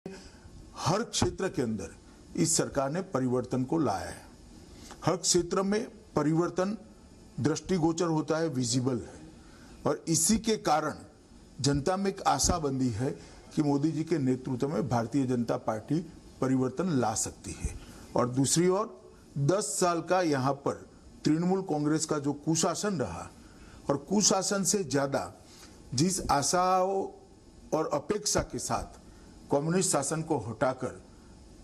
हर क्षेत्र के अंदर इस सरकार ने परिवर्तन को लाया है। हर क्षेत्र में परिवर्तन दृष्टिगोचर होता है, विजिबल है, और इसी के कारण जनता में एक आशा बंधी है कि मोदी जी के नेतृत्व में भारतीय जनता पार्टी परिवर्तन ला सकती है। और दूसरी ओर 10 साल का यहाँ पर तृणमूल कांग्रेस का जो कुशासन रहा, और कुशासन से ज्यादा जिस आशाओं और अपेक्षा के साथ कम्युनिस्ट शासन को हटाकर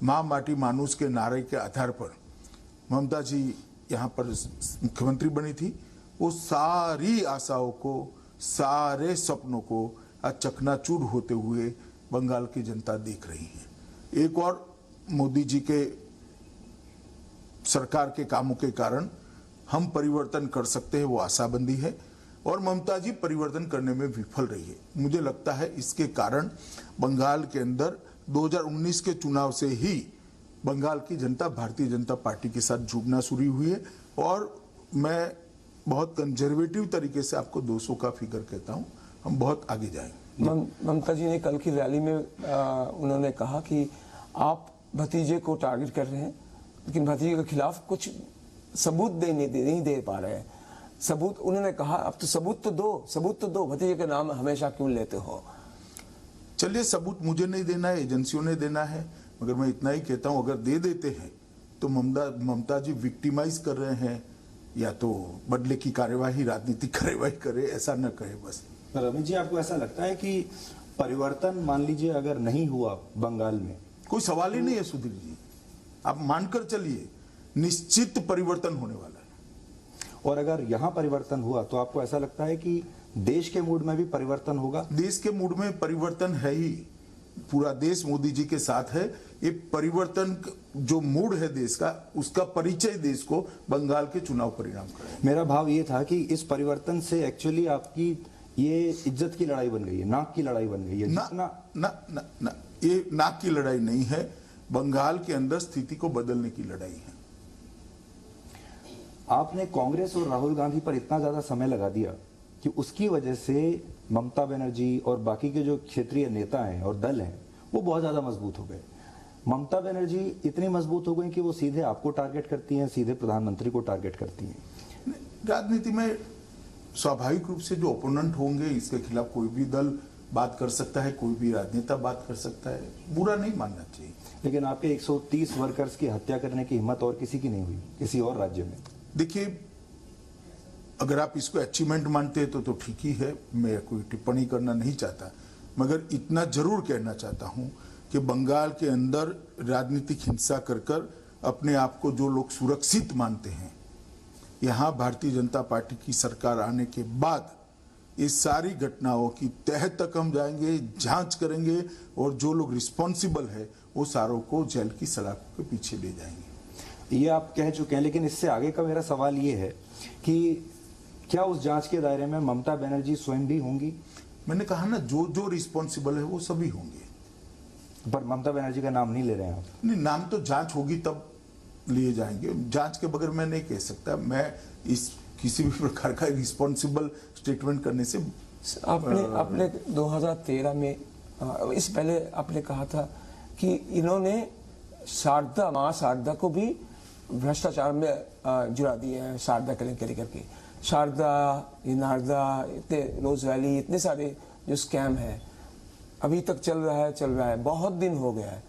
मां माटी मानुष के नारे के आधार पर ममता जी यहाँ पर मुख्यमंत्री बनी थी, वो सारी आशाओं को, सारे सपनों को आज चकनाचूर होते हुए बंगाल की जनता देख रही है। एक और मोदी जी के सरकार के कामों के कारण हम परिवर्तन कर सकते हैं, वो आशाबंदी है, और ममता जी परिवर्तन करने में विफल रही है। मुझे लगता है इसके कारण बंगाल के अंदर 2019 के चुनाव से ही बंगाल की जनता भारतीय जनता पार्टी के साथ जुड़ना शुरू हुई है। और मैं बहुत कंजर्वेटिव तरीके से आपको 200 का फिगर कहता हूं, हम बहुत आगे जाएंगे। ममता जी ने कल की रैली में उन्होंने कहा कि आप भतीजे को टारगेट कर रहे हैं, लेकिन भतीजे के खिलाफ कुछ सबूत नहीं दे पा रहे हैं। सबूत उन्होंने कहा, अब तो सबूत तो दो, भतीजे के नाम हमेशा क्यों लेते हो? चलिए, सबूत मुझे नहीं देना है, एजेंसियों ने देना है, मगर मैं इतना ही कहता हूं, अगर दे देते हैं तो ममता जी विक्टिमाइज कर रहे हैं, या तो बदले की कार्यवाही, राजनीतिक कार्यवाही करे, ऐसा न कहे बस। रमेश जी, आपको ऐसा लगता है कि परिवर्तन मान लीजिए अगर नहीं हुआ बंगाल में? कोई सवाल ही नहीं है सुधीर जी, आप मानकर चलिए निश्चित परिवर्तन होने वाला है। और अगर यहां परिवर्तन हुआ तो आपको ऐसा लगता है कि देश के मूड में भी परिवर्तन होगा? देश के मूड में परिवर्तन है ही, पूरा देश मोदी जी के साथ है। ये परिवर्तन जो मूड है देश का, उसका परिचय देश को बंगाल के चुनाव परिणाम करें। मेरा भाव ये था कि इस परिवर्तन से एक्चुअली आपकी ये इज्जत की लड़ाई बन गई है, नाक की लड़ाई बन गई है। ना, ये नाक की लड़ाई नहीं है, बंगाल के अंदर स्थिति को बदलने की लड़ाई है। आपने कांग्रेस और राहुल गांधी पर इतना ज्यादा समय लगा दिया कि उसकी वजह से ममता बनर्जी और बाकी के जो क्षेत्रीय नेता हैं और दल हैं वो बहुत ज्यादा मजबूत हो गए। ममता बनर्जी इतनी मजबूत हो गई कि वो सीधे आपको टारगेट करती हैं, सीधे प्रधानमंत्री को टारगेट करती हैं। राजनीति में स्वाभाविक रूप से जो ओपोनेंट होंगे, इसके खिलाफ कोई भी दल बात कर सकता है, कोई भी राजनेता बात कर सकता है, बुरा नहीं मानना चाहिए। लेकिन आपके 130 वर्कर्स की हत्या करने की हिम्मत और किसी की नहीं हुई किसी और राज्य में। देखिए, अगर आप इसको अचीवमेंट मानते हैं तो ठीक ही है, मैं कोई टिप्पणी करना नहीं चाहता, मगर इतना जरूर कहना चाहता हूं कि बंगाल के अंदर राजनीतिक हिंसा कर अपने आप को जो लोग सुरक्षित मानते हैं, यहां भारतीय जनता पार्टी की सरकार आने के बाद इस सारी घटनाओं की तह तक हम जाएंगे, जांच करेंगे, और जो लोग रिस्पॉन्सिबल है वो सारों को जेल की सलाखों के पीछे ले जाएंगे। ये आप कह चुके हैं, लेकिन इससे आगे का मेरा सवाल ये है कि क्या उस जांच के दायरे में ममता बनर्जी स्वयं भी होंगी? मैंने कहा ना, जो रिस्पॉन्सिबल है वो सभी होंगे। पर ममता बनर्जी का नाम नहीं ले रहे हैं आप? नहीं, नाम तो जांच होगी तब लिए जाएंगे, जांच के बगैर मैं नहीं कह सकता। मैं इस किसी भी प्रकार का रिस्पॉन्सिबल स्टेटमेंट करने से आपने 2013 में इस पहले आपने कहा था कि इन्होंने मां शारदा को भी भ्रष्टाचार में जुड़ा दिए हैं, शारदा केलेंकरी करके। शारदा, नारदा, इतने रोज वैली, इतने सारे जो स्कैम है अभी तक चल रहा है, बहुत दिन हो गया है।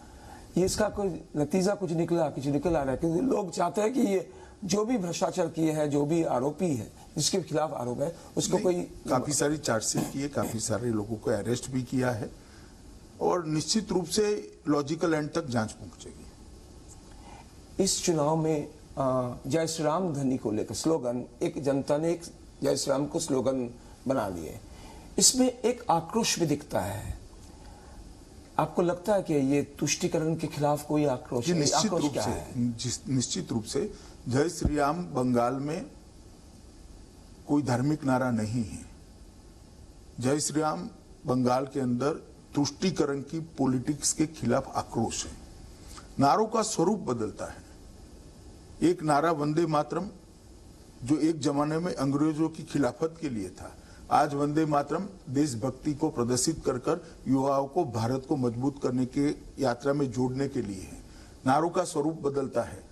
ये इसका कोई नतीजा कुछ निकल आ रहा है? क्योंकि लोग चाहते हैं कि ये जो भी भ्रष्टाचार किए हैं, जो भी आरोपी है, जिसके खिलाफ आरोप है, उसको कोई काफी सारी चार्जशीट की है, काफी सारे लोगों को अरेस्ट भी किया है, और निश्चित रूप से लॉजिकल एंड तक जांच पहुंचेगी। इस चुनाव में जय श्री राम ध्वनि को लेकर स्लोगन, एक जनता ने एक जय श्री राम को स्लोगन बना लिए, इसमें एक आक्रोश भी दिखता है। आपको लगता है कि ये तुष्टीकरण के खिलाफ कोई आक्रोश? निश्चित रूप से जय श्री राम बंगाल में कोई धार्मिक नारा नहीं है। जय श्री राम बंगाल के अंदर तुष्टीकरण की पॉलिटिक्स के खिलाफ आक्रोश है। नारों का स्वरूप बदलता है। एक नारा वंदे मातरम, जो एक जमाने में अंग्रेजों की खिलाफत के लिए था, आज वंदे मातरम देशभक्ति को प्रदर्शित कर कर युवाओं को भारत को मजबूत करने के यात्रा में जोड़ने के लिए है। नारों का स्वरूप बदलता है।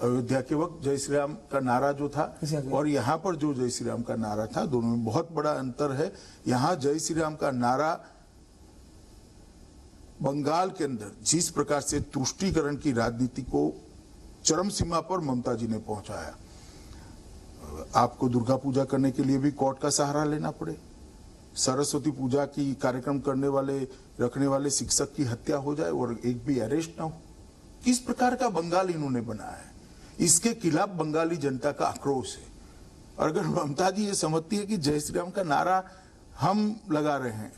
अयोध्या के वक्त जय श्री राम का नारा जो था और यहाँ पर जो जय श्री राम का नारा था, दोनों में बहुत बड़ा अंतर है। यहाँ जय श्री राम का नारा बंगाल के अंदर जिस प्रकार से तुष्टीकरण की राजनीति को चरम सीमा पर ममता जी ने पहुंचाया, आपको दुर्गा पूजा करने के लिए भी कोर्ट का सहारा लेना पड़े, सरस्वती पूजा की कार्यक्रम रखने वाले शिक्षक की हत्या हो जाए और एक भी अरेस्ट ना हो, किस प्रकार का बंगाल इन्होंने बनाया है। इसके खिलाफ बंगाली जनता का आक्रोश है। और अगर ममता जी ये समझती है कि जय श्री राम का नारा हम लगा रहे हैं,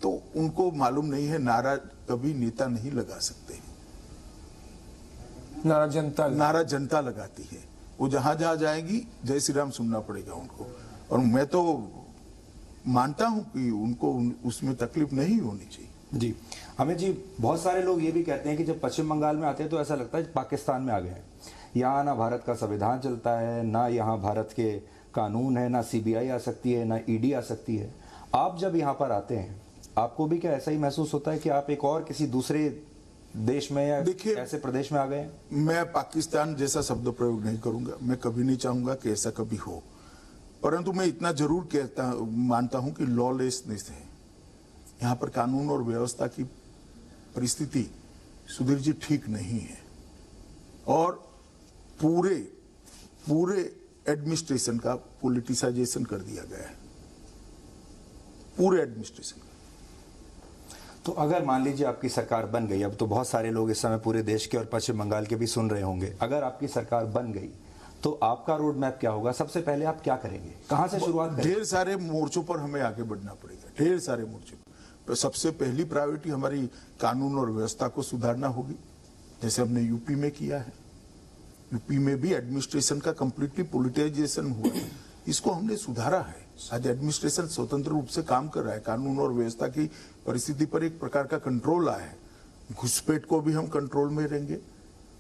तो उनको मालूम नहीं है नारा कभी नेता नहीं लगा सकते, नारा जनता लगाती है। वो जहां जहां जाएगी जय श्री राम सुनना पड़ेगा उनको। और मैं तो मानता हूं कि उनको उसमें तकलीफ नहीं होनी चाहिए। जी अमित जी, बहुत सारे लोग ये भी कहते हैं कि जब पश्चिम बंगाल में आते हैं तो ऐसा लगता है पाकिस्तान में आ गए हैं। यहाँ ना भारत का संविधान चलता है, ना यहाँ भारत के कानून है, ना सीबीआई आ सकती है, ना ईडी आ सकती है। आप जब यहाँ पर आते हैं, आपको भी क्या ऐसा ही महसूस होता है कि आप एक और किसी दूसरे देश में या ऐसे प्रदेश में आ गए? मैं पाकिस्तान जैसा शब्द प्रयोग नहीं करूंगा, मैं कभी नहीं चाहूंगा कि ऐसा कभी हो, परंतु मैं इतना जरूर मानता हूं कि लॉलेसनेस है यहाँ पर। कानून और व्यवस्था की परिस्थिति सुधीर जी ठीक नहीं है और पूरे एडमिनिस्ट्रेशन का पॉलिटिसाइजेशन कर दिया गया है, पूरे एडमिनिस्ट्रेशन। तो अगर मान लीजिए आपकी सरकार बन गई, अब तो बहुत सारे लोग इस समय पूरे देश के और पश्चिम बंगाल के भी सुन रहे होंगे, अगर आपकी सरकार बन गई तो आपका रोड मैप क्या होगा? सबसे पहले आप क्या करेंगे, कहां से शुरुआत करेंगे? ढेर सारे मोर्चों पर हमें आगे बढ़ना पड़ेगा, ढेर सारे मोर्चों पर। सबसे पहली प्रायोरिटी हमारी कानून और व्यवस्था को सुधारना होगी, जैसे हमने यूपी में किया है। यूपी में भी एडमिनिस्ट्रेशन का कंप्लीटली पॉलिटिसाइजेशन हुआ है, इसको हमने सुधारा है। आज एडमिनिस्ट्रेशन स्वतंत्र रूप से काम कर रहा है, कानून और व्यवस्था की परिस्थिति पर एक प्रकार का कंट्रोल आया है। घुसपैठ को भी हम कंट्रोल में रहेंगे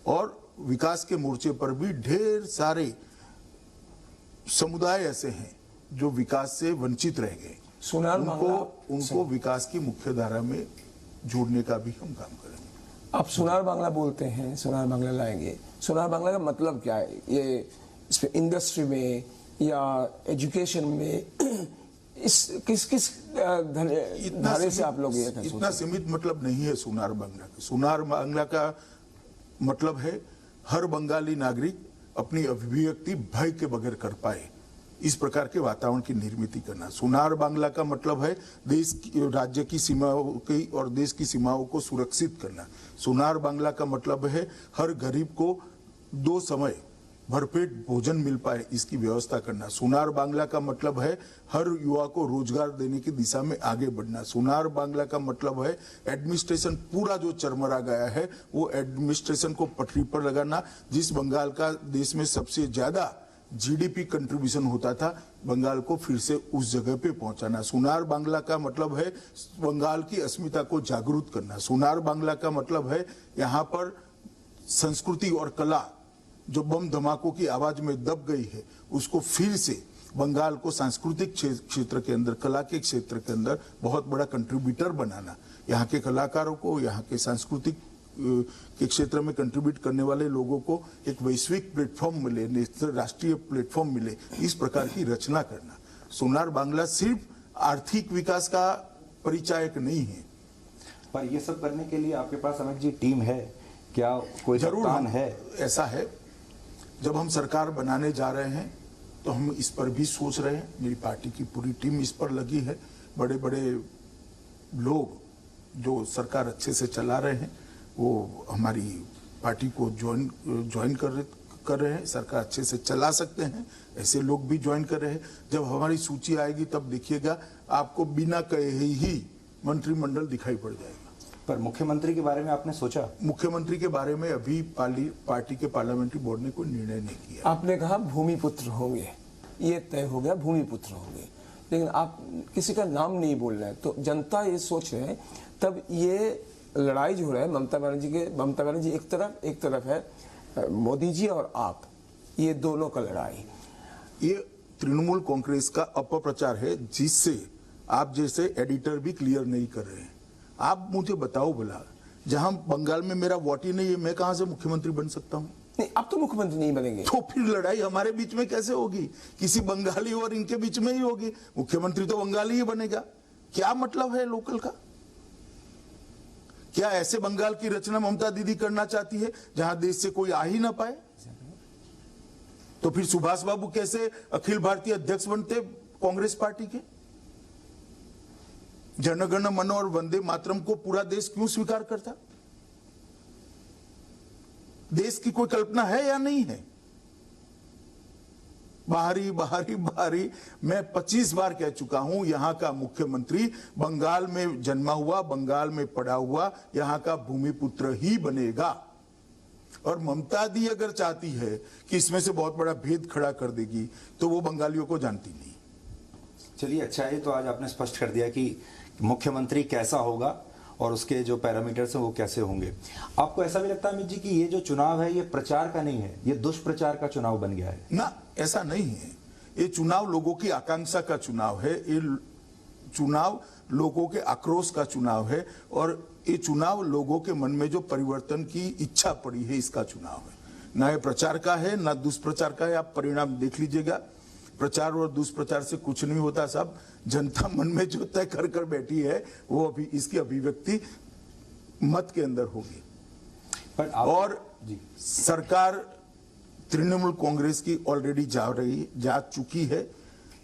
और विकास के मोर्चे पर भी ढेर सारे समुदाय ऐसे हैं जो विकास से वंचित रह गए, उनको विकास की मुख्य धारा में जोड़ने का भी हम काम करेंगे। आप सुनार बांग्ला बोलते हैं, सुनार बांग्ला लाएंगे, सुनार बांग्ला का मतलब क्या है? ये इसमें इंडस्ट्री में या एजुकेशन में किस धारे से आप लोग ये इतना सीमित मतलब नहीं है सुनार बांग्ला का। सुनार बांग्ला का मतलब है हर बंगाली नागरिक अपनी अभिव्यक्ति भय के बगैर कर पाए, इस प्रकार के वातावरण की निर्मित करना। सुनार बांग्ला का मतलब है राज्य की सीमाओं की और देश की सीमाओं को सुरक्षित करना। सुनार बांग्ला का मतलब है हर गरीब को 2 समय भरपेट भोजन मिल पाए, इसकी व्यवस्था करना। सुनार बांग्ला का मतलब है हर युवा को रोजगार देने की दिशा में आगे बढ़ना। सुनार बांग्ला का मतलब है एडमिनिस्ट्रेशन पूरा जो चरमरा गया है वो एडमिनिस्ट्रेशन को पटरी पर लगाना। जिस बंगाल का देश में सबसे ज्यादा जीडीपी कंट्रीब्यूशन होता था, बंगाल को फिर से उस जगह पे पहुंचाना। सुनार बांग्ला का मतलब है बंगाल की अस्मिता को जागरूक करना। सुनार बांग्ला का मतलब है यहाँ पर संस्कृति और कला जो बम धमाकों की आवाज में दब गई है, उसको फिर से बंगाल को सांस्कृतिक क्षेत्र के अंदर, कला के क्षेत्र के अंदर बहुत बड़ा कंट्रीब्यूटर बनाना। यहाँ के कलाकारों को, यहाँ के सांस्कृतिक के क्षेत्र में कंट्रीब्यूट करने वाले लोगों को एक वैश्विक प्लेटफॉर्म मिले, राष्ट्रीय प्लेटफॉर्म मिले, इस प्रकार की रचना करना। सुनार बांग्ला सिर्फ आर्थिक विकास का परिचायक नहीं है। पर ये सब करने के लिए आपके पास अमित जी टीम है क्या? कोई जरूर है? ऐसा है, जब हम सरकार बनाने जा रहे हैं तो हम इस पर भी सोच रहे हैं। मेरी पार्टी की पूरी टीम इस पर लगी है। बड़े बड़े लोग जो सरकार अच्छे से चला रहे हैं वो हमारी पार्टी को ज्वाइन कर रहे हैं। सरकार अच्छे से चला सकते हैं, ऐसे लोग भी ज्वाइन कर रहे हैं। जब हमारी सूची आएगी तब देखिएगा, आपको बिना कहे ही मंत्रिमंडल दिखाई पड़ जाएगा। पर मुख्यमंत्री के बारे में आपने सोचा? मुख्यमंत्री के बारे में अभी पार्टी के पार्लियामेंट्री बोर्ड ने कोई निर्णय नहीं किया। आपने कहा भूमिपुत्र होंगे, ये तय हो गया भूमिपुत्र होंगे, लेकिन आप किसी का नाम नहीं बोल रहे हैं, तो जनता ये सोच रहे हैं। तब ये लड़ाई जो हो रहा है ममता बनर्जी एक तरफ है मोदी जी और आप, ये दोनों का लड़ाई। ये तृणमूल कांग्रेस का अपप्रचार है, जिससे आप जैसे एडिटर भी क्लियर नहीं कर रहे हैं। आप मुझे बताओ भला, जहां बंगाल में मेरा वोट ही नहीं है, मैं कहां से मुख्यमंत्री बन सकता हूं? नहीं, अब तो मुख्यमंत्री नहीं बनेंगे। तो फिर लड़ाई हमारे बीच में कैसे होगी? किसी बंगाली और इनके बीच में ही होगी। मुख्यमंत्री तो बंगाली ही बनेगा। क्या मतलब है लोकल का? क्या ऐसे बंगाल की रचना ममता दीदी करना चाहती है जहां देश से कोई आ ही ना पाए? तो फिर सुभाष बाबू कैसे अखिल भारतीय अध्यक्ष बनते कांग्रेस पार्टी के? जनगण मन और वंदे मातरम को पूरा देश क्यों स्वीकार करता? देश की कोई कल्पना है या नहीं है? बाहरी बाहरी बाहरी, मैं 25 बार कह चुका हूं, यहां का मुख्यमंत्री बंगाल में जन्मा हुआ, बंगाल में पढ़ा हुआ, यहां का भूमिपुत्र ही बनेगा। और ममता दी अगर चाहती है कि इसमें से बहुत बड़ा भेद खड़ा कर देगी, तो वो बंगालियों को जानती नहीं। चलिए, अच्छा है, तो आज आपने स्पष्ट कर दिया कि मुख्यमंत्री कैसा होगा और उसके जो पैरामीटर्स हैं वो कैसे होंगे। आपको ऐसा भी लगता है अमित जी कि ये जो चुनाव है ये प्रचार का नहीं है, ये दुष्प्रचार का चुनाव बन गया है? ना, ऐसा नहीं है। ये चुनाव लोगों की आकांक्षा का चुनाव है, ये चुनाव लोगों के आक्रोश का चुनाव है, और ये चुनाव लोगों के मन में जो परिवर्तन की इच्छा पड़ी है इसका चुनाव है। ना ये प्रचार का है ना दुष्प्रचार का है। आप परिणाम देख लीजिएगा। प्रचार और दुष्प्रचार से कुछ नहीं होता साहब। जनता मन में जो तय कर कर बैठी है वो अभी इसकी अभिव्यक्ति मत के अंदर होगी। और सरकार तृणमूल कांग्रेस की ऑलरेडी जा चुकी है।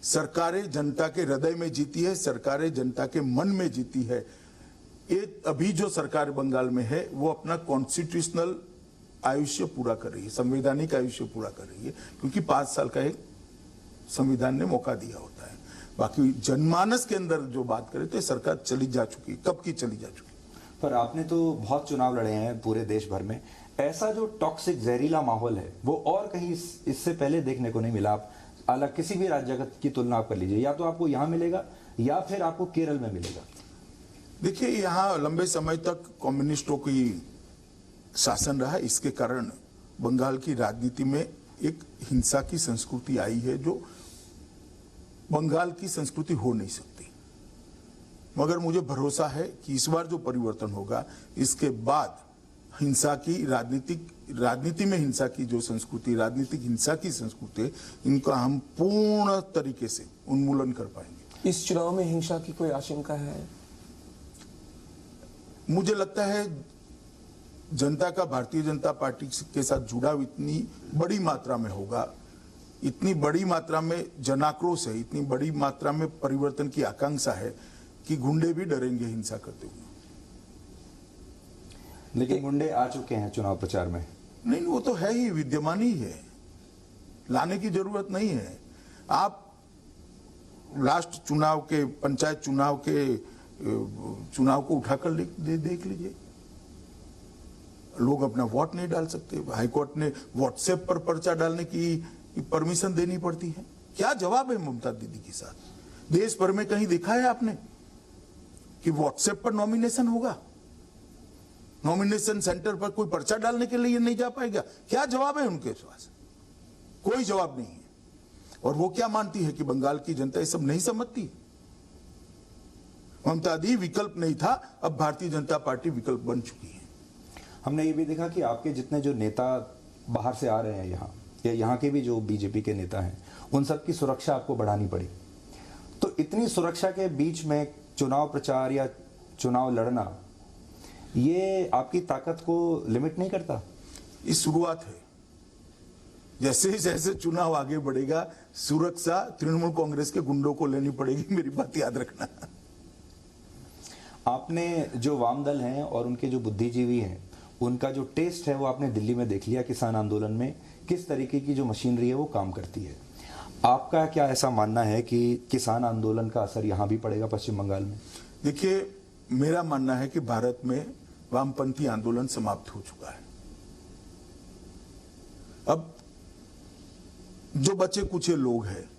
सरकारें जनता के हृदय में जीती है, सरकारें जनता के मन में जीती है। ये अभी जो सरकार बंगाल में है वो अपना कॉन्स्टिट्यूशनल आयुष्य पूरा कर रही है, संवैधानिक आयुष्य पूरा कर रही है, क्योंकि 5 साल का एक संविधान ने मौका दिया होता है। बाकी जनमानस के अंदर जो बात करें तो सरकार चली जा चुकी, कब की चली जा चुकी। पर आपने तो बहुत चुनाव लड़े हैं पूरे देश भर में, ऐसा जो टॉक्सिक जहरीला माहौल है वो और कहीं इससे पहले देखने को नहीं मिला। आप अलग किसी भी राज्य की तुलना आप कर लीजिए, या तो आपको यहाँ मिलेगा या फिर आपको केरल में मिलेगा। देखिए, यहाँ लंबे समय तक कम्युनिस्टों की शासन रहा, इसके कारण बंगाल की राजनीति में एक हिंसा की संस्कृति आई है जो बंगाल की संस्कृति हो नहीं सकती। मगर मुझे भरोसा है कि इस बार जो परिवर्तन होगा, इसके बाद हिंसा की राजनीति में हिंसा की जो संस्कृति, राजनीतिक हिंसा की संस्कृति, इनका हम पूर्ण तरीके से उन्मूलन कर पाएंगे। इस चुनाव में हिंसा की कोई आशंका है? मुझे लगता है जनता का भारतीय जनता पार्टी के साथ जुड़ाव इतनी बड़ी मात्रा में होगा, इतनी बड़ी मात्रा में जनाक्रोश है, इतनी बड़ी मात्रा में परिवर्तन की आकांक्षा है कि गुंडे भी डरेंगे हिंसा करते हुए। लेकिन गुंडे आ चुके हैं चुनाव प्रचार में। नहीं, वो तो है ही, विद्यमान ही है, लाने की जरूरत नहीं है। आप लास्ट चुनाव के, पंचायत चुनाव के चुनाव को उठाकर देख लीजिए। लोग अपना वोट नहीं डाल सकते, हाईकोर्ट ने व्हाट्सएप पर पर्चा डालने की परमिशन देनी पड़ती है। क्या जवाब है ममता दीदी के साथ? देश भर में कहीं देखा है आपने कि व्हाट्सएप पर नॉमिनेशन होगा? नॉमिनेशन सेंटर पर कोई पर्चा डालने के लिए नहीं जा पाएगा? क्या जवाब है उनके पास? कोई जवाब नहीं है। और वो क्या मानती है कि बंगाल की जनता ये सब नहीं समझती? ममता दी विकल्प नहीं था, अब भारतीय जनता पार्टी विकल्प बन चुकी है। हमने ये भी देखा कि आपके जितने जो नेता बाहर से आ रहे हैं यहाँ, या यहाँ के भी जो बीजेपी के नेता हैं, उन सब की सुरक्षा आपको बढ़ानी पड़ी। तो इतनी सुरक्षा के बीच में चुनाव प्रचार या चुनाव लड़ना, ये आपकी ताकत को लिमिट नहीं करता? ये शुरुआत है। जैसे जैसे चुनाव आगे बढ़ेगा, सुरक्षा तृणमूल कांग्रेस के गुंडों को लेनी पड़ेगी, मेरी बात याद रखना। आपने जो वाम दल हैं और उनके जो बुद्धिजीवी हैं, उनका जो टेस्ट है वो आपने दिल्ली में देख लिया। किसान आंदोलन में किस तरीके की जो मशीनरी है वो काम करती है। आपका क्या ऐसा मानना है कि किसान आंदोलन का असर यहां भी पड़ेगा पश्चिम बंगाल में? देखिए, मेरा मानना है कि भारत में वामपंथी आंदोलन समाप्त हो चुका है। अब जो बचे कुछ लोग हैं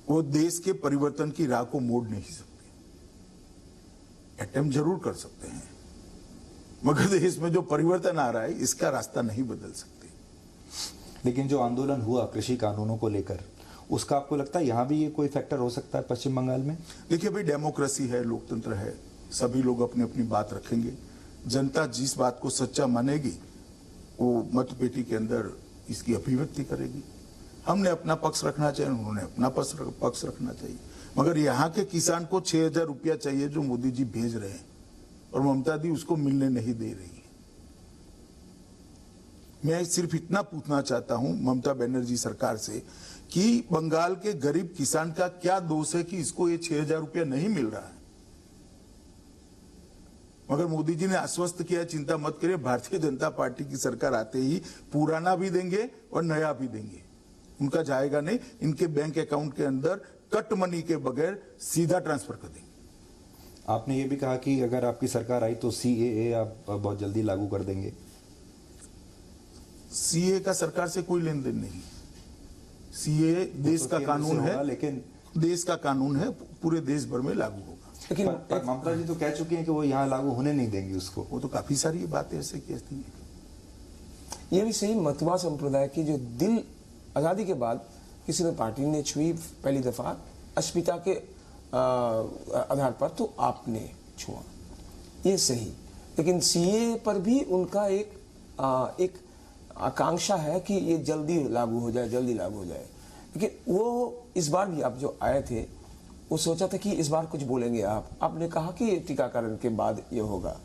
वो देश के परिवर्तन की राह को मोड़ नहीं सकते। अटेम्प्ट जरूर कर सकते हैं, मगर देश में जो परिवर्तन आ रहा है इसका रास्ता नहीं बदल सकते। लेकिन जो आंदोलन हुआ कृषि कानूनों को लेकर, उसका आपको लगता है यहाँ भी ये कोई फैक्टर हो सकता है पश्चिम बंगाल में? देखिए भाई, डेमोक्रेसी है, लोकतंत्र है, सभी लोग अपनी अपनी बात रखेंगे। जनता जिस बात को सच्चा मानेगी वो मतपेटी के अंदर इसकी अभिव्यक्ति करेगी। हमने अपना पक्ष रखना चाहिए, उन्होंने अपना पक्ष रखना चाहिए। मगर यहाँ के किसान को 6,000 रुपया चाहिए जो मोदी जी भेज रहे हैं, और ममता दी उसको मिलने नहीं दे रही है। मैं सिर्फ इतना पूछना चाहता हूं ममता बनर्जी सरकार से कि बंगाल के गरीब किसान का क्या दोष है कि इसको ये 6,000 रुपया नहीं मिल रहा है। मगर मोदी जी ने आश्वस्त किया, चिंता मत करिए, भारतीय जनता पार्टी की सरकार आते ही पुराना भी देंगे और नया भी देंगे। उनका जाएगा नहीं, इनके बैंक अकाउंट के अंदर कट मनी के बगैर सीधा ट्रांसफर कर देंगे। आपने ये भी कहा कि अगर आपकी सरकार आई तो CAA आप बहुत जल्दी लागू कर देंगे। सीए का सरकार से कोई लेन देन नहीं। सीए देश का कानून है, लेकिन देश का कानून है, पूरे देश भर में लागू होगा। लेकिन पर ममता जी तो कह चुकी हैं कि वो यहाँ लागू होने नहीं देंगी उसको। वो तो काफी सारी बातें ऐसे कहती हैं। ये भी सही, मतवा संप्रदाय की जो दिल आजादी के बाद किसी ने पार्टी ने छुई पहली दफा अस्मिता के आधार पर, तो आपने छुआ, ये सही। लेकिन सीए पर भी उनका एक आकांक्षा है कि ये जल्दी लागू हो जाए, जल्दी लागू हो जाए। लेकिन वो इस बार भी आप जो आए थे वो सोचा था कि इस बार कुछ बोलेंगे आपने कहा कि टीकाकरण के बाद ये होगा।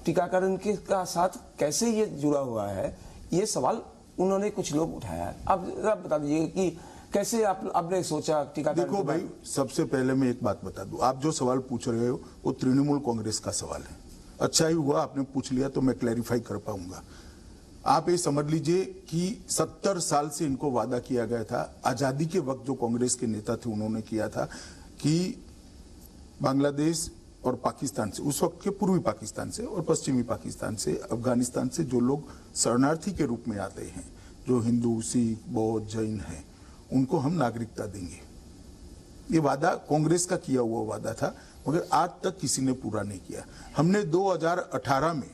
टीकाकरण के का साथ कैसे ये जुड़ा हुआ है, ये सवाल उन्होंने कुछ लोग उठाया है। आप जरा बता दीजिए कि कैसे आपने सोचा टीकाकरण? देखो भाई, सबसे पहले मैं एक बात बता दूं, आप जो सवाल पूछ रहे हो वो तृणमूल कांग्रेस का सवाल है। अच्छा ही हुआ आपने पूछ लिया तो मैं क्लैरिफाई कर पाऊंगा। आप ये समझ लीजिए कि 70 साल से इनको वादा किया गया था। आजादी के वक्त जो कांग्रेस के नेता थे उन्होंने किया था कि बांग्लादेश और पाकिस्तान से, उस वक्त के पूर्वी पाकिस्तान से और पश्चिमी पाकिस्तान से, अफगानिस्तान से जो लोग शरणार्थी के रूप में आते हैं, जो हिंदू, सिख, बौद्ध, जैन हैं, उनको हम नागरिकता देंगे। ये वादा कांग्रेस का किया हुआ वादा था, मगर आज तक किसी ने पूरा नहीं किया। हमने 2018 में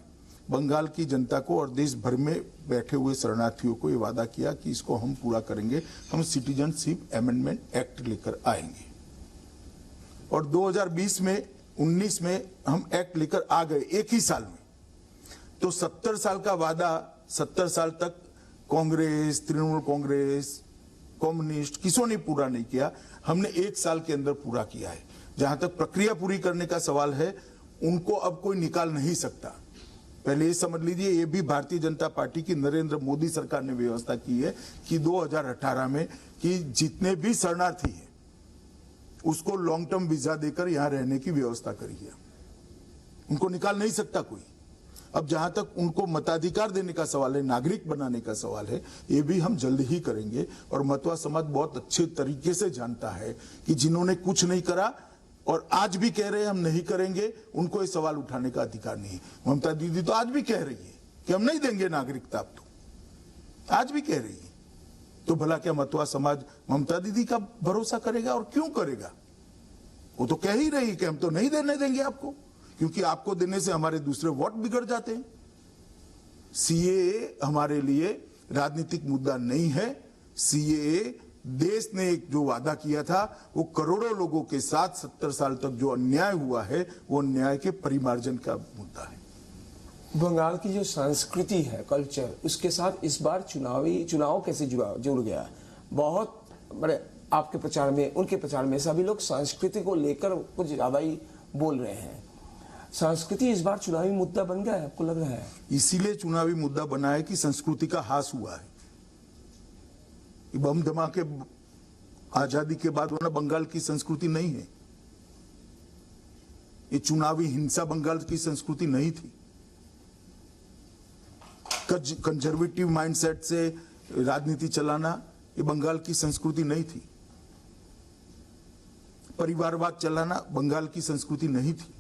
बंगाल की जनता को और देश भर में बैठे हुए शरणार्थियों को ये वादा किया कि इसको हम पूरा करेंगे, हम सिटीजनशिप अमेंडमेंट एक्ट लेकर आएंगे। और 2020 में 19 में हम एक्ट लेकर आ गए एक ही साल में। तो 70 साल का वादा 70 साल तक कांग्रेस, तृणमूल कांग्रेस, कम्युनिस्ट किसी ने पूरा नहीं किया। हमने एक साल के अंदर पूरा किया है। जहां तक प्रक्रिया पूरी करने का सवाल है, उनको अब कोई निकाल नहीं सकता। पहले ये समझ लीजिए, ये भी भारतीय जनता पार्टी की नरेंद्र मोदी सरकार ने व्यवस्था की है कि 2018 में कि जितने भी शरणार्थी हैं उसको लॉन्ग टर्म वीजा देकर यहां रहने की व्यवस्था करी है। उनको निकाल नहीं सकता कोई। अब जहां तक उनको मताधिकार देने का सवाल है, नागरिक बनाने का सवाल है, ये भी हम जल्द ही करेंगे। और मतवा समाज बहुत अच्छे तरीके से जानता है कि जिन्होंने कुछ नहीं करा और आज भी कह रहे हैं हम नहीं करेंगे, उनको ये सवाल उठाने का अधिकार नहीं है। ममता दीदी तो आज भी कह रही है कि हम नहीं देंगे नागरिकता, अब तो आज भी कह रही है। तो भला क्या मतवा समाज ममता दीदी का भरोसा करेगा? और क्यों करेगा? वो तो कह ही रही है कि हम तो नहीं देने देंगे आपको, क्योंकि आपको देने से हमारे दूसरे वोट बिगड़ जाते हैं। सीएए हमारे लिए राजनीतिक मुद्दा नहीं है। सीएए देश ने एक जो वादा किया था, वो करोड़ों लोगों के साथ 70 साल तक जो अन्याय हुआ है, वो अन्याय के परिमार्जन का मुद्दा है। बंगाल की जो संस्कृति है, कल्चर, उसके साथ इस बार चुनाव कैसे जुड़ गया? बहुत बड़े आपके प्रचार में, उनके प्रचार में सभी लोग संस्कृति को लेकर कुछ ज्यादा ही बोल रहे हैं। संस्कृति इस बार चुनावी मुद्दा बन गया है, आपको लग रहा है? इसीलिए चुनावी मुद्दा बना है कि संस्कृति का हास हुआ है। बम धमाके आजादी के बाद वरना बंगाल की संस्कृति नहीं है। ये चुनावी हिंसा बंगाल की संस्कृति नहीं थी। कंजर्वेटिव माइंडसेट से राजनीति चलाना ये बंगाल की संस्कृति नहीं थी। परिवारवाद चलाना बंगाल की संस्कृति नहीं थी।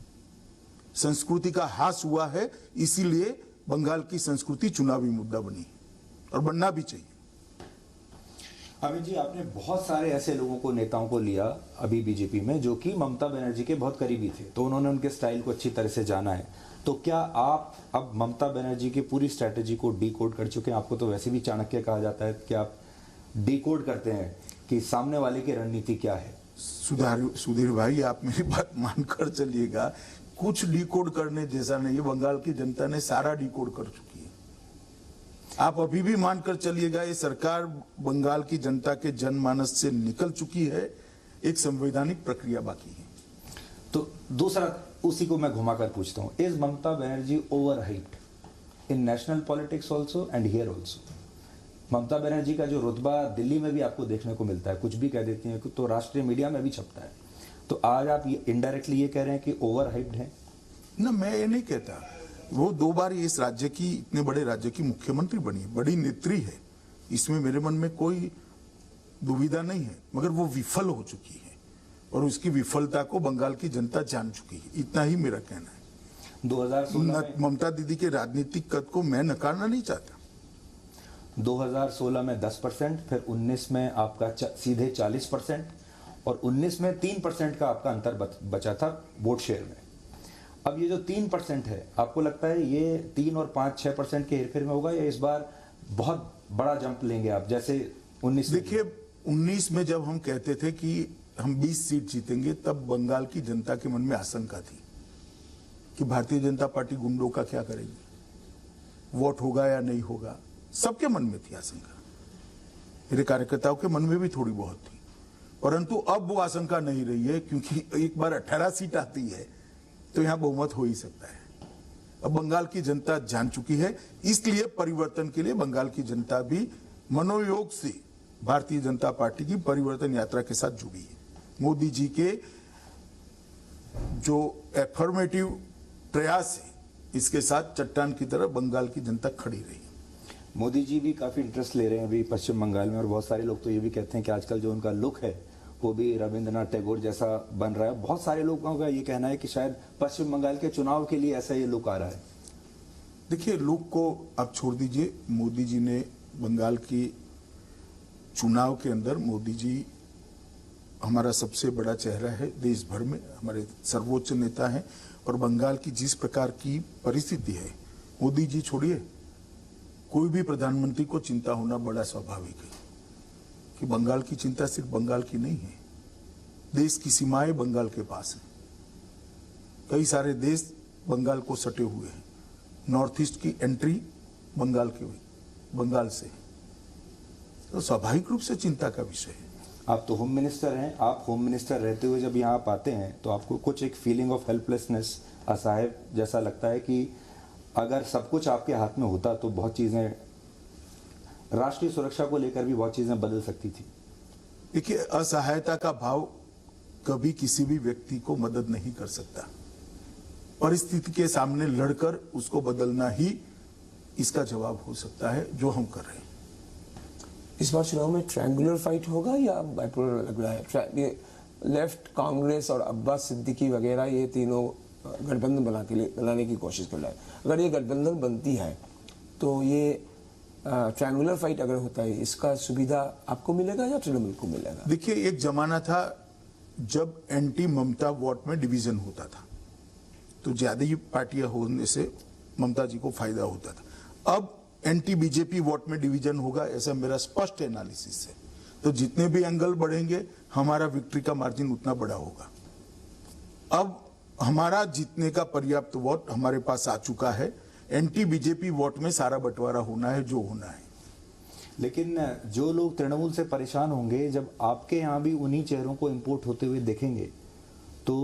संस्कृति का हास हुआ है, इसीलिए बंगाल की संस्कृति चुनावी मुद्दा बनी और बनना भी चाहिए। अमित जी, आपने बहुत सारे ऐसे लोगों को, नेताओं को लिया अभी बीजेपी में जो कि ममता बनर्जी के बहुत करीबी थे, तो उन्होंने उनके स्टाइल को अच्छी तरह से जाना है। तो क्या आप अब ममता बनर्जी की पूरी स्ट्रैटेजी को डीकोड कर चुके हैं? आपको तो वैसे भी चाणक्य कहा जाता है कि आप डीकोड करते हैं कि सामने वाले की रणनीति क्या है? सुधीर भाई, आप मेरी बात मानकर चलिएगा, कुछ डिकोड करने जैसा नहीं है। बंगाल की जनता ने सारा डिकोड कर चुकी है। आप अभी भी मानकर चलिएगा, ये सरकार बंगाल की जनता के जनमानस से निकल चुकी है। एक संवैधानिक प्रक्रिया बाकी है। तो दूसरा, उसी को मैं घुमाकर पूछता हूं, is Mamata Banerjee overhyped in national politics also and here also? Mamata Banerjee का जो रुतबा दिल्ली में भी आपको देखने को मिलता है, कुछ भी कह देती हैं तो राष्ट्रीय मीडिया में भी छपता है, तो आज आप ये इनडायरेक्टली ये कह रहे हैं कि ओवर हाइप्ड है? ना, मैं ये नहीं कहता। वो 2 बार इस राज्य की, इतने बड़े राज्य की मुख्यमंत्री बनी है, बड़ी नेत्री है, इसमें मेरे मन में कोई दुविधा नहीं है। मगर वो विफल हो चुकी है और उसकी विफलता को बंगाल की जनता जान चुकी है। इतना ही मेरा कहना है। 2016 में ममता दीदी के राजनीतिक कद को मैं नकारना नहीं चाहता। 2016 में 10%, फिर 19 में आपका सीधे 40% और 19 में 3% का आपका अंतर बचा था वोट शेयर में। अब ये जो 3% है, आपको लगता है ये 3 और 5-6% के हेरफेर में होगा, या इस बार बहुत बड़ा जंप लेंगे आप, जैसे 19? देखिए, 19 में जब हम कहते थे कि हम 20 सीट जीतेंगे, तब बंगाल की जनता के मन में आशंका थी कि भारतीय जनता पार्टी गुंडों का क्या करेगी, वोट होगा या नहीं होगा। सबके मन में थी आशंका, मेरे कार्यकर्ताओं के मन में भी थोड़ी बहुत थी। परंतु अब वो आशंका नहीं रही है, क्योंकि एक बार 18 सीट आती है तो यहां बहुमत हो ही सकता है। अब बंगाल की जनता जान चुकी है, इसलिए परिवर्तन के लिए बंगाल की जनता भी मनोयोग से भारतीय जनता पार्टी की परिवर्तन यात्रा के साथ जुड़ी है। मोदी जी के जो एफर्मेटिव प्रयास है, इसके साथ चट्टान की तरह बंगाल की जनता खड़ी रही। मोदी जी भी काफी इंटरेस्ट ले रहे हैं अभी पश्चिम बंगाल में, और बहुत सारे लोग तो ये भी कहते हैं कि आजकल जो उनका लुक है वो भी रविंद्रनाथ टैगोर जैसा बन रहा है। बहुत सारे लोगों का ये कहना है कि शायद पश्चिम बंगाल के चुनाव के लिए ऐसा ये लुक आ रहा है। देखिए, लुक को आप छोड़ दीजिए। मोदी जी ने बंगाल की चुनाव के अंदर, मोदी जी हमारा सबसे बड़ा चेहरा है देश भर में, हमारे सर्वोच्च नेता हैं, और बंगाल की जिस प्रकार की परिस्थिति है, मोदी जी छोड़िए, कोई भी प्रधानमंत्री को चिंता होना बड़ा स्वाभाविक है कि बंगाल की चिंता सिर्फ बंगाल की नहीं है, देश की सीमाएं बंगाल के पास हैं। कई सारे देश बंगाल को सटे हुए हैं। नॉर्थ ईस्ट की एंट्री बंगाल से है, तो स्वाभाविक रूप से चिंता का विषय है। आप तो होम मिनिस्टर हैं, आप होम मिनिस्टर रहते हुए जब यहाँ आप आते हैं तो आपको कुछ एक फीलिंग ऑफ हेल्पलेसनेस, असहाय जैसा लगता है कि अगर सब कुछ आपके हाथ में होता तो बहुत चीजें, राष्ट्रीय सुरक्षा को लेकर भी बहुत चीजें बदल सकती थी? देखिए, असहायता का भाव कभी किसी भी व्यक्ति को मदद नहीं कर सकता। परिस्थिति के सामने लड़कर उसको बदलना ही इसका जवाब हो सकता है, जो हम कर रहे हैं। इस बार चुनाव में ट्रायंगुलर फाइट होगा या बाइपोलर लग रहा है? ये लेफ्ट, कांग्रेस और अब्बास सिद्दीकी वगैरह, ये तीनों गठबंधन बनाने की कोशिश कर रहा है। अगर ये गठबंधन बनती है तो ये ट्रायंगुलर फाइट अगर होता है, इसका सुविधा आपको मिलेगा या तृणमूल को मिलेगा? देखिए, एक जमाना था जब एंटी ममता वोट में डिवीजन होता था, तो ज्यादा ही पार्टियां होने से ममता जी को फायदा होता था। अब एंटी बीजेपी वोट में डिवीजन होगा, ऐसा मेरा स्पष्ट एनालिसिस है। तो जितने भी एंगल बढ़ेंगे, हमारा विक्ट्री का मार्जिन उतना बड़ा होगा। अब हमारा जीतने का पर्याप्त वोट हमारे पास आ चुका है। एंटी बीजेपी वोट में सारा बंटवारा होना है, जो होना है। लेकिन जो लोग तृणमूल से परेशान होंगे, जब आपके यहाँ भी उन्हीं चेहरों को इंपोर्ट होते हुए देखेंगे तो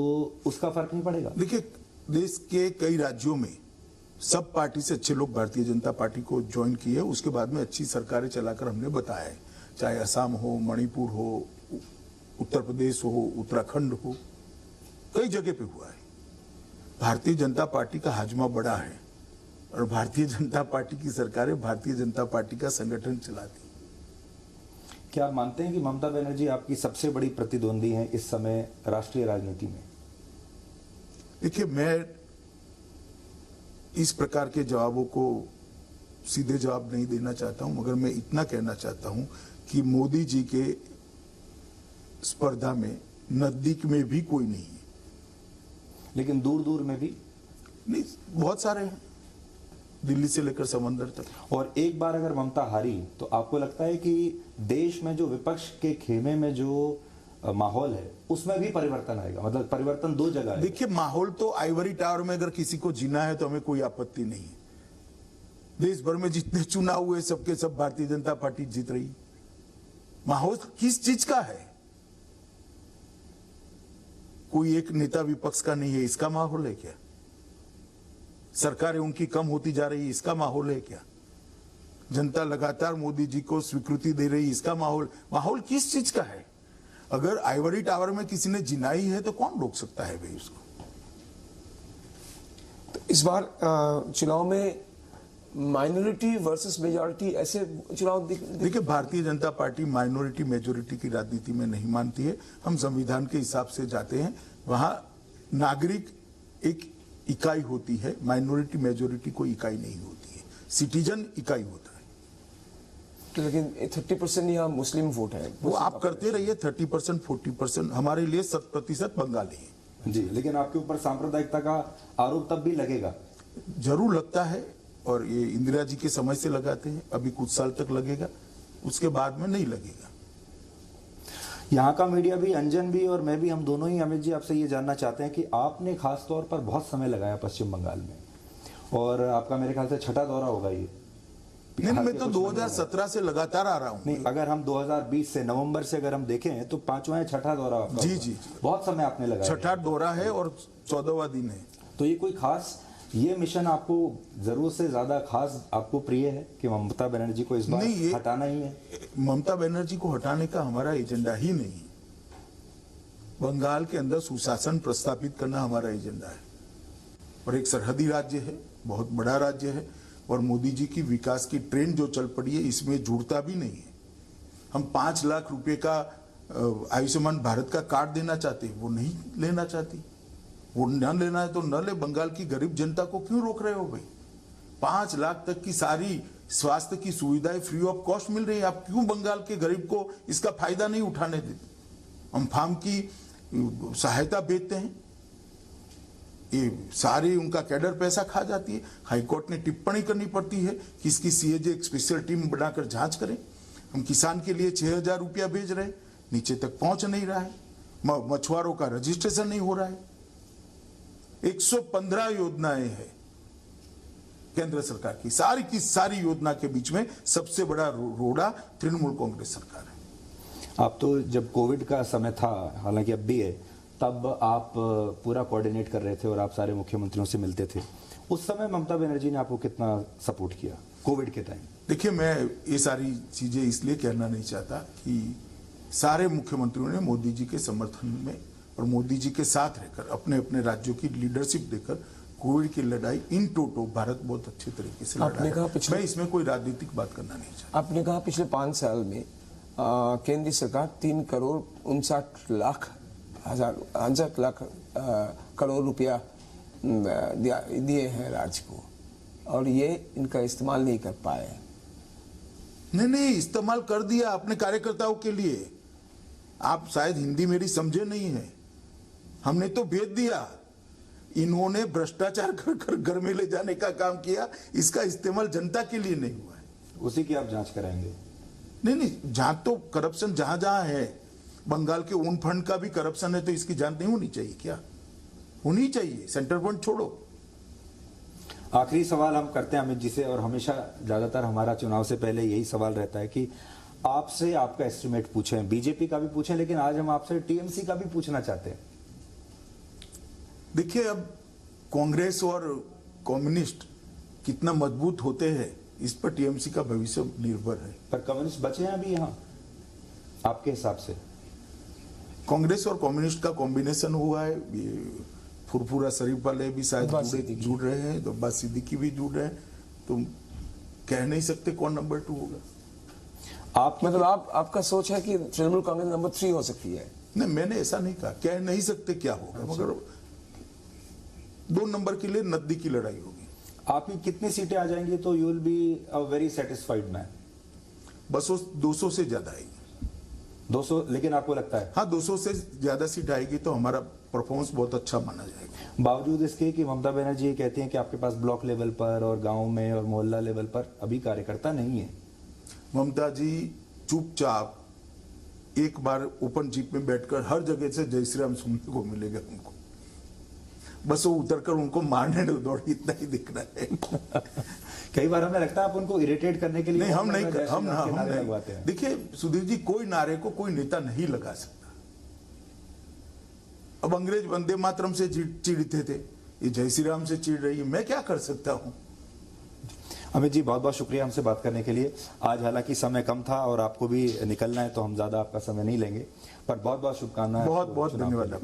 उसका फर्क नहीं पड़ेगा? देखिए, देश के कई राज्यों में सब पार्टी से अच्छे लोग भारतीय जनता पार्टी को ज्वाइन किए, उसके बाद में अच्छी सरकारें चलाकर हमने बताया है, चाहे असम हो, मणिपुर हो, उत्तर प्रदेश हो, उत्तराखंड हो, कई जगह पे हुआ है। भारतीय जनता पार्टी का हाजमा बड़ा है और भारतीय जनता पार्टी की सरकारें भारतीय जनता पार्टी का संगठन चलाती। क्या आप मानते हैं कि ममता बनर्जी आपकी सबसे बड़ी प्रतिद्वंदी हैं इस समय राष्ट्रीय राजनीति में? देखिए, मैं इस प्रकार के जवाबों को सीधे जवाब नहीं देना चाहता हूं, मगर मैं इतना कहना चाहता हूं कि मोदी जी के स्पर्धा में नजदीक में भी कोई नहीं है। लेकिन दूर दूर में भी नहीं, बहुत सारे हैं। दिल्ली से लेकर समंदर तक। और एक बार अगर ममता हारी तो आपको लगता है कि देश में जो विपक्ष के खेमे में जो माहौल है उसमें भी परिवर्तन आएगा? मतलब परिवर्तन दो जगह है। देखिए, माहौल तो आइवरी टावर में अगर किसी को जीना है तो हमें कोई आपत्ति नहीं है। देश भर में जितने चुनाव हुए सबके सब भारतीय जनता पार्टी जीत रही। माहौल किस चीज का है? कोई एक नेता विपक्ष का नहीं है, इसका माहौल है क्या? सरकारें उनकी कम होती जा रही, इसका माहौल है क्या? जनता लगातार मोदी जी को स्वीकृति दे रही, इसका माहौल किस चीज का है? अगर आइवरी टावर में किसी ने जिनाई है तो कौन रोक सकता है भाई उसको? तो इस बार चुनाव में माइनॉरिटी वर्सेस मेजॉरिटी ऐसे चुनाव देखिए, Bharatiya Janata party minority majority की राजनीति में नहीं मानती है। हम संविधान के हिसाब से जाते हैं। वहां नागरिक एक इकाई होती है, माइनॉरिटी मेजॉरिटी कोई इकाई नहीं होती है, सिटीजन इकाई होता है। लेकिन 30% यहाँ मुस्लिम वोट है, वो आप करते रहिए 30% 40%, हमारे लिए 100% बंगाली है जी। लेकिन आपके ऊपर सांप्रदायिकता का आरोप तब भी लगेगा? जरूर लगता है, और ये इंदिरा जी के समय से लगाते हैं, अभी कुछ साल तक लगेगा, उसके बाद में नहीं लगेगा। यहाँ का मीडिया भी, अंजन भी और मैं भी, हम दोनों ही अमित जी आपसे ये जानना चाहते हैं कि आपने खास तौर पर बहुत समय लगाया पश्चिम बंगाल में, और आपका मेरे ख्याल से छठा दौरा होगा ये। नहीं, मैं तो 2017 से लगातार आ रहा हूँ। नहीं, अगर हम 2020 से नवंबर से अगर हम देखें तो पांचवा या छठा दौरा आपका जी होगा। जी, बहुत समय आपने लगाया। छठा दौरा है और 14वां दिन है। तो ये कोई खास, ये मिशन आपको जरूरत से ज्यादा खास आपको प्रिय है कि ममता बनर्जी को इस बार हटाना ही है? ममता बनर्जी को हटाने का हमारा एजेंडा ही नहीं। बंगाल के अंदर सुशासन प्रस्थापित करना हमारा एजेंडा है, और एक सरहदी राज्य है, बहुत बड़ा राज्य है, और मोदी जी की विकास की ट्रेन जो चल पड़ी है इसमें जुड़ता भी नहीं है। हम 5 लाख रुपए का आयुष्मान भारत का कार्ड देना चाहते हैं, वो नहीं लेना चाहती। वो न लेना है तो न ले। बंगाल की गरीब जनता को क्यों रोक रहे हो भाई? 5 लाख तक की सारी स्वास्थ्य की सुविधाएं फ्री ऑफ कॉस्ट मिल रही है। आप क्यों बंगाल के गरीब को इसका फायदा नहीं उठाने देते? हम फार्म की सहायता बेचते हैं, ये सारी उनका कैडर पैसा खा जाती है। हाईकोर्ट ने टिप्पणी करनी पड़ती है कि इसकी सीएजे एक स्पेशल टीम बनाकर जांच करें। हम किसान के लिए 6,000 रुपया भेज रहे, नीचे तक पहुंच नहीं रहा है। मछुआरों का रजिस्ट्रेशन नहीं हो रहा है। 115 योजनाएं हैं केंद्र सरकार की सारी योजना के बीच में सबसे बड़ा रोड़ा तृणमूल कांग्रेस सरकार है। आप तो जब कोविड का समय था, हालांकि अब भी है, तब आप पूरा कोऑर्डिनेट कर रहे थे और आप सारे मुख्यमंत्रियों से मिलते थे। उस समय ममता बनर्जी ने आपको कितना सपोर्ट किया कोविड के टाइम? देखिए, मैं ये सारी चीजें इसलिए कहना नहीं चाहता कि सारे मुख्यमंत्रियों ने मोदी जी के समर्थन में और मोदी जी के साथ रहकर अपने अपने राज्यों की लीडरशिप देकर कोविड की लड़ाई इन टोटो भारत बहुत अच्छे तरीके से लड़ा है। मैं इसमें कोई राजनीतिक बात करना नहीं चाहता। आपने कहा पिछले 5 साल में केंद्रीय सरकार 3,59,00,000 करोड़ रुपया दिए हैं राज्य को, और ये इनका इस्तेमाल नहीं कर पाए। नहीं, इस्तेमाल कर दिया अपने कार्यकर्ताओं के लिए। आप शायद हिंदी मेरी समझे नहीं है। हमने तो भेज दिया, इन्होंने भ्रष्टाचार कर घर में ले जाने का काम किया। इसका इस्तेमाल जनता के लिए नहीं हुआ है। उसी की आप जांच कराएंगे? नहीं, जहां तो करप्शन जहां है, बंगाल के ओन फंड का भी करप्शन है, तो इसकी जांच नहीं होनी चाहिए क्या? होनी चाहिए। सेंट्रल फंड छोड़ो। आखिरी सवाल हम करते हैं अमित जी से, और हमेशा ज्यादातर हमारा चुनाव से पहले यही सवाल रहता है कि आपसे आपका एस्टिमेट पूछें, बीजेपी का भी पूछें, लेकिन आज हम आपसे टीएमसी का भी पूछना चाहते हैं। देखिए, अब कांग्रेस और कम्युनिस्ट कितना मजबूत होते हैं इस पर टीएमसी का भविष्य निर्भर है। पर कम्युनिस्ट बचे हैं अभी यहाँ आपके हिसाब से? कांग्रेस और कम्युनिस्ट का कॉम्बिनेशन हुआ है। ये फुरफुरा शरीफ वाले भी शायद जुड़ रहे हैं, तो अब्बास सिद्दीकी भी जुड़ रहे हैं। तो कह नहीं सकते कौन नंबर 2 होगा। आप मतलब आपका सोच है कि तृणमूल कांग्रेस नंबर 3 हो सकती है? नहीं, मैंने ऐसा नहीं कहा, कह नहीं सकते क्या होगा, मगर 2 नंबर के लिए नद्दी की लड़ाई होगी। आपकी कितनी सीटें आ जाएंगी तो you will be a very satisfied man? बस 200 से ज्यादा आएगी। 200? लेकिन आपको लगता है? हाँ, 200 से ज्यादा सीट आएगी तो हमारा परफॉर्मेंस बहुत अच्छा माना जाएगा। बावजूद इसके कि ममता बनर्जी ये कहती हैं कि आपके पास ब्लॉक लेवल पर और गांव में और मोहल्ला लेवल पर अभी कार्यकर्ता नहीं है। ममता जी चुपचाप एक बार ओपन जीप में बैठकर हर जगह से जय श्री राम सुनने को मिलेगा उनको, बस वो उतरकर उनको मारने दौड़, इतना ही दिख रहा है। कई बार हमें लगता है आप उनको इरिटेट करने के लिए नहीं, हम नहीं लगवाते हैं। देखिए सुधीर जी, कोई नारे को कोई नेता नहीं लगा सकता। अब अंग्रेज वंदे मातरम से चिढ़ते थे, ये जय श्री राम से चिढ़ रही है, मैं क्या कर सकता हूं। अमित जी बहुत बहुत शुक्रिया हमसे बात करने के लिए। आज हालांकि समय कम था और आपको भी निकलना है, तो हम ज्यादा आपका समय नहीं लेंगे, पर बहुत बहुत शुभकामनाएं। बहुत बहुत धन्यवाद।